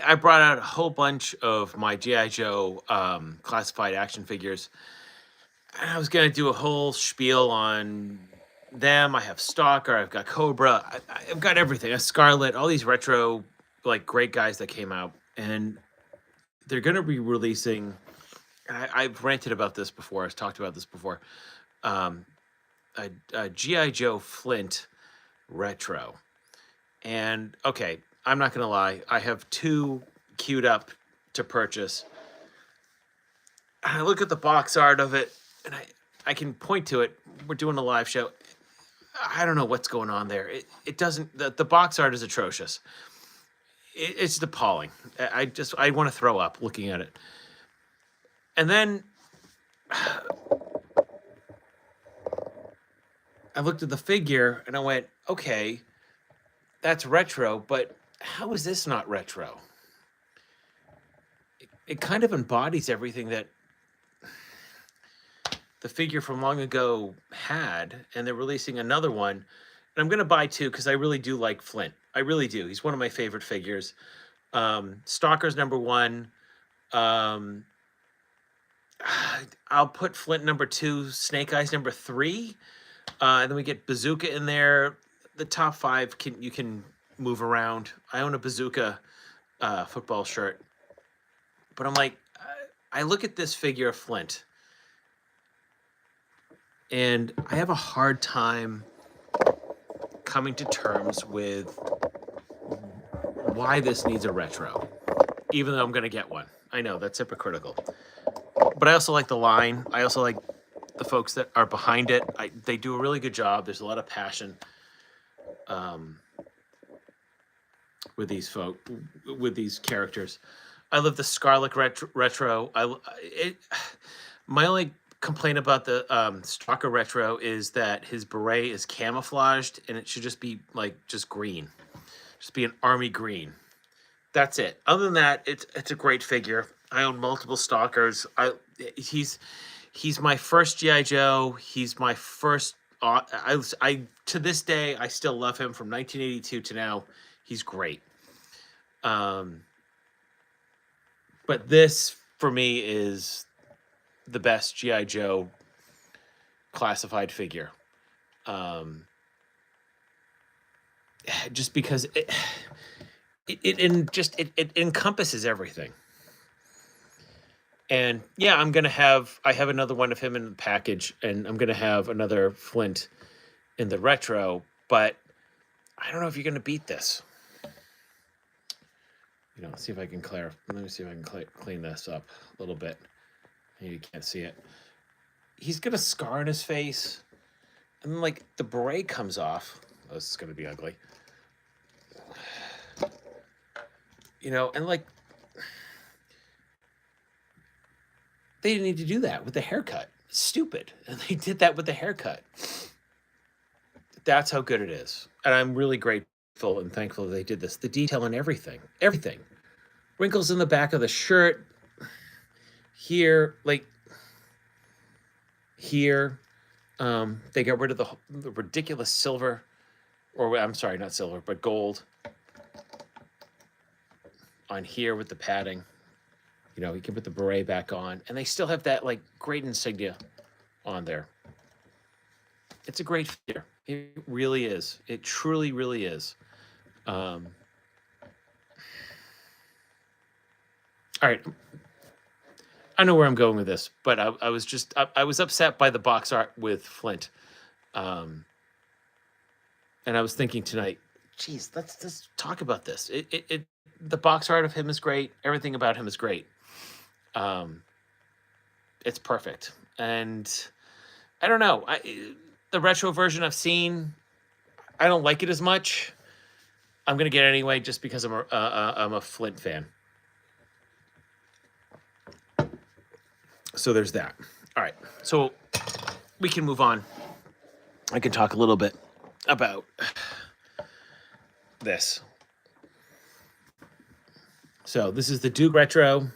I brought out a whole bunch of my GI Joe classified action figures. And I was gonna do a whole spiel on them. I have Stalker, I've got Cobra, I've got everything. Scarlet, all these retro like great guys that came out, and they're gonna be releasing. And I've ranted about this before. I've talked about this before. Um, a GI Joe Flint retro, and okay, I'm not gonna lie. I have two queued up to purchase. And I look at the box art of it, and I can point to it. We're doing a live show. I don't know what's going on there. It doesn't. The box art is atrocious. It's appalling. I want to throw up looking at it. And then I looked at the figure and I went, okay, that's retro, but how is this not retro? It kind of embodies everything that the figure from long ago had, and they're releasing another one. And I'm going to buy two because I really do like Flint. I really do. He's one of my favorite figures. Stalker's number one. Um, I'll put Flint number two, Snake Eyes number three. And then we get Bazooka in there. The top five you can move around. I own a Bazooka football shirt. But I'm like, I look at this figure of Flint, and I have a hard time coming to terms with why this needs a retro, even though I'm going to get one. I know that's hypocritical. But I also like the line. I also like the folks that are behind it. They do a really good job. There's a lot of passion with these characters. I love the Scarlet retro. My only complaint about the Stalker retro is that his beret is camouflaged, and it should just be like just green, just be an army green. That's it. Other than that, it's a great figure. I own multiple Stalkers. He's my first GI Joe. He's my first. I to this day I still love him from 1982 to now. He's great. But this for me is the best GI Joe classified figure. Just because it encompasses everything. And yeah, I have another one of him in the package, and I'm gonna have another Flint in the retro, but I don't know if you're gonna beat this. See if I can let me see if I can clean this up a little bit. You can't see it. He's got a scar on his face, and like the beret comes off. Oh, this is gonna be ugly. And like they didn't need to do that with the haircut. It's stupid. And they did that with the haircut. That's how good it is. And I'm really grateful and thankful that they did this. The detail in everything. Everything. Wrinkles in the back of the shirt. Here. Here. They got rid of the ridiculous silver. Or I'm sorry, not silver, but gold. On here with the padding. You can put the beret back on, and they still have that like great insignia on there. It's a great figure. It really is. It truly, really is. All right. I know where I'm going with this, but I was upset by the box art with Flint. And I was thinking tonight, geez, let's talk about this. The box art of him is great. Everything about him is great. It's perfect. And I don't know. The retro version I've seen, I don't like it as much. I'm gonna get it anyway just because I'm a Flint fan. So there's that. All right. So we can move on. I can talk a little bit about this. So this is the Duke retro.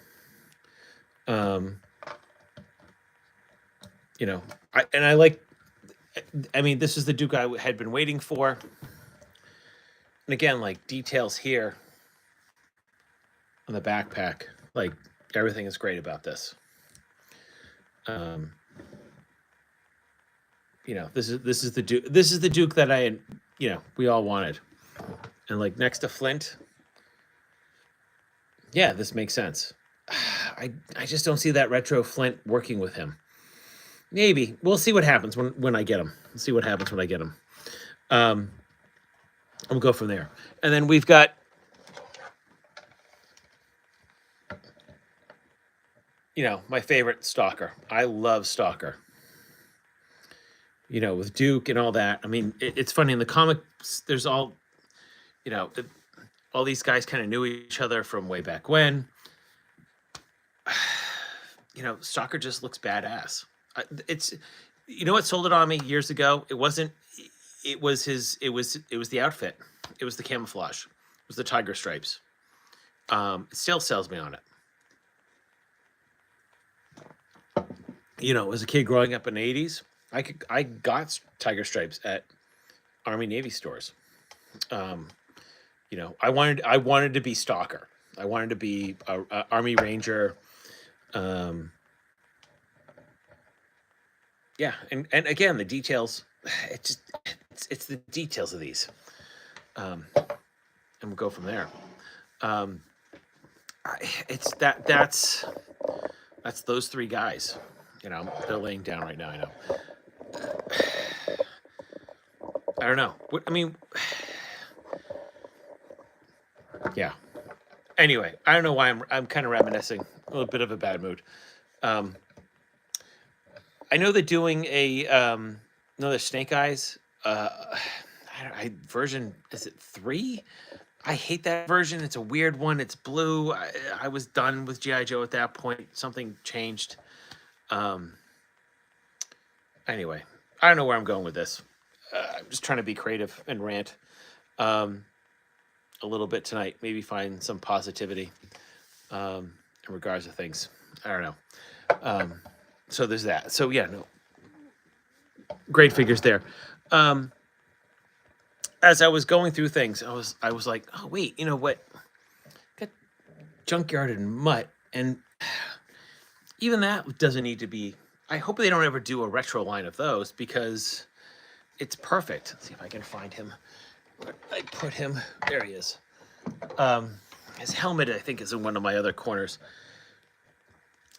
This is the Duke I had been waiting for. And again, like details here. on the backpack. Like, everything is great about this. You know, this is the Duke. This is the Duke that we all wanted. And like next to Flint, yeah, this makes sense. I just don't see that retro Flint working with him. Maybe we'll see what happens when I get him. We'll see what happens when I get him. We'll go from there. And then we've got, my favorite Stalker. I love Stalker. With Duke and all that. I mean, it's funny in the comics. There's all these guys kind of knew each other from way back when. Stalker just looks badass. It's what sold it on me years ago. It wasn't. It was the outfit. It was the camouflage. It was the tiger stripes. It still sells me on it. As a kid growing up in the 80s, I got tiger stripes at Army Navy stores. I wanted to be Stalker. I wanted to be a Army Ranger. Yeah, and again, the details. It's the details of these, and we'll go from there. That's those three guys. They're laying down right now. I know. I don't know. Yeah. Anyway, I don't know why I'm kind of reminiscing. A little bit of a bad mood. I know they're doing another Snake Eyes version. Is it 3? I hate that version. It's a weird one. It's blue. I was done with GI Joe at that point. Something changed. Anyway, I don't know where I'm going with this. I'm just trying to be creative and rant a little bit tonight. Maybe find some positivity in regards to things. I don't know. So there's that. So yeah, no, great figures there. As I was going through things, I was like, oh wait, you know what? Got Junkyard and Mutt, and even that doesn't need to be. I hope they don't ever do a retro line of those because it's perfect. Let's see if I can find him. Where I put him. There he is. His helmet, I think, is in one of my other corners.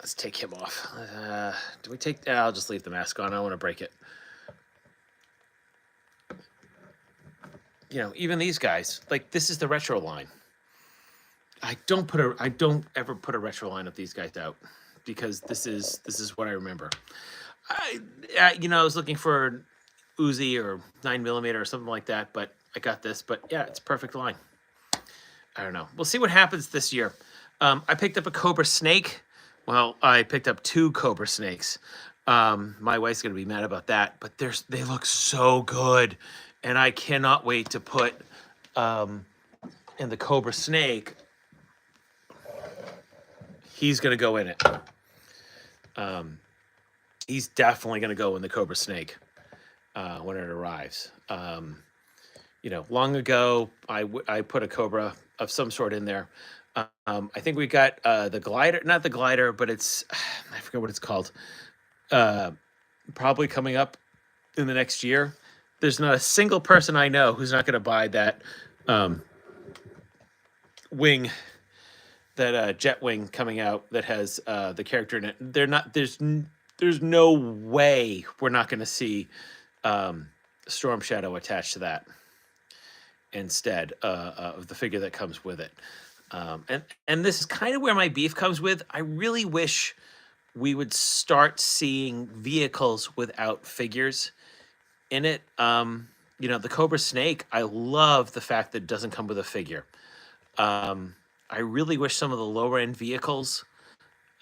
Let's take him off. Do we take? I'll just leave the mask on. I don't want to break it. Even these guys, like this is the retro line. I don't ever put a retro line of these guys out because this is what I remember. I was looking for Uzi or 9mm or something like that, but I got this. But yeah, it's a perfect line. I don't know. We'll see what happens this year. I picked up a Cobra Snake. Well, I picked up 2 Cobra Snakes. My wife's gonna be mad about that, but they look so good, and I cannot wait to put in the Cobra Snake. He's gonna go in it. He's definitely gonna go in the Cobra Snake when it arrives. Long ago, I put a Cobra of some sort in there. I think we got the glider, not the glider, but it's I forget what it's called. Probably coming up in the next year. There's not a single person I know who's not going to buy that wing, that jet wing coming out that has the character in it. There's no way we're not going to see Storm Shadow attached to that instead of the figure that comes with it. And this is kind of where my beef comes with. I really wish we would start seeing vehicles without figures in it. The Cobra Snake, I love the fact that it doesn't come with a figure. I really wish some of the lower end vehicles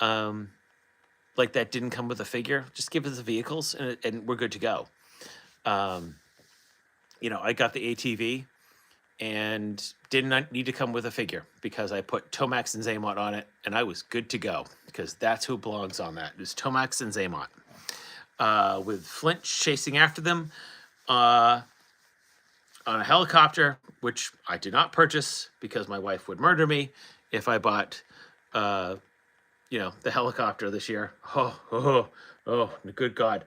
like that didn't come with a figure. Just give us the vehicles and we're good to go. I got the ATV and did not need to come with a figure because I put Tomax and Zaymot on it and I was good to go because that's who belongs on that. It's Tomax and Zaymot. With Flint chasing after them on a helicopter, which I did not purchase because my wife would murder me if I bought, you know, the helicopter this year. Oh, good God.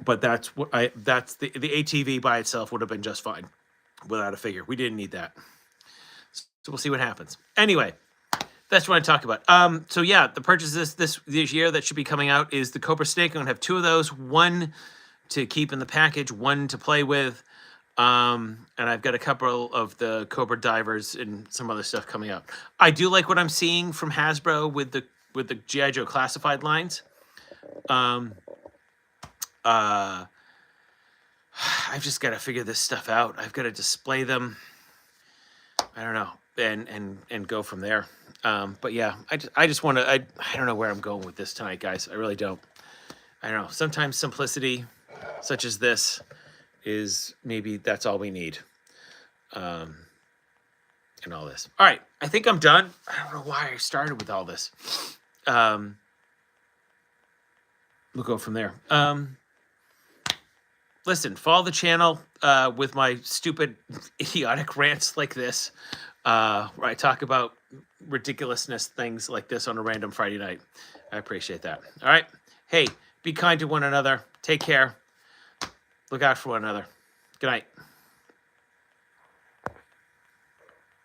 But that's the ATV by itself would have been just fine without a figure. We didn't need that. So we'll see what happens. Anyway, that's what I talk about. So yeah, the purchases this year that should be coming out is the Cobra Snake. I'm gonna have 2 of those, one to keep in the package, one to play with. And I've got a couple of the Cobra Divers and some other stuff coming out. I do like what I'm seeing from Hasbro with the GI Joe classified lines. I've just got to figure this stuff out. I've got to display them. I don't know, and go from there. But yeah, I just want to. I don't know where I'm going with this tonight, guys. I really don't. I don't know. Sometimes simplicity, such as this, is maybe that's all we need. And all this. All right, I think I'm done. I don't know why I started with all this. We'll go from there. Listen, follow the channel with my stupid, idiotic rants like this, where I talk about ridiculousness things like this on a random Friday night. I appreciate that. All right. Hey, be kind to one another. Take care. Look out for one another. Good night.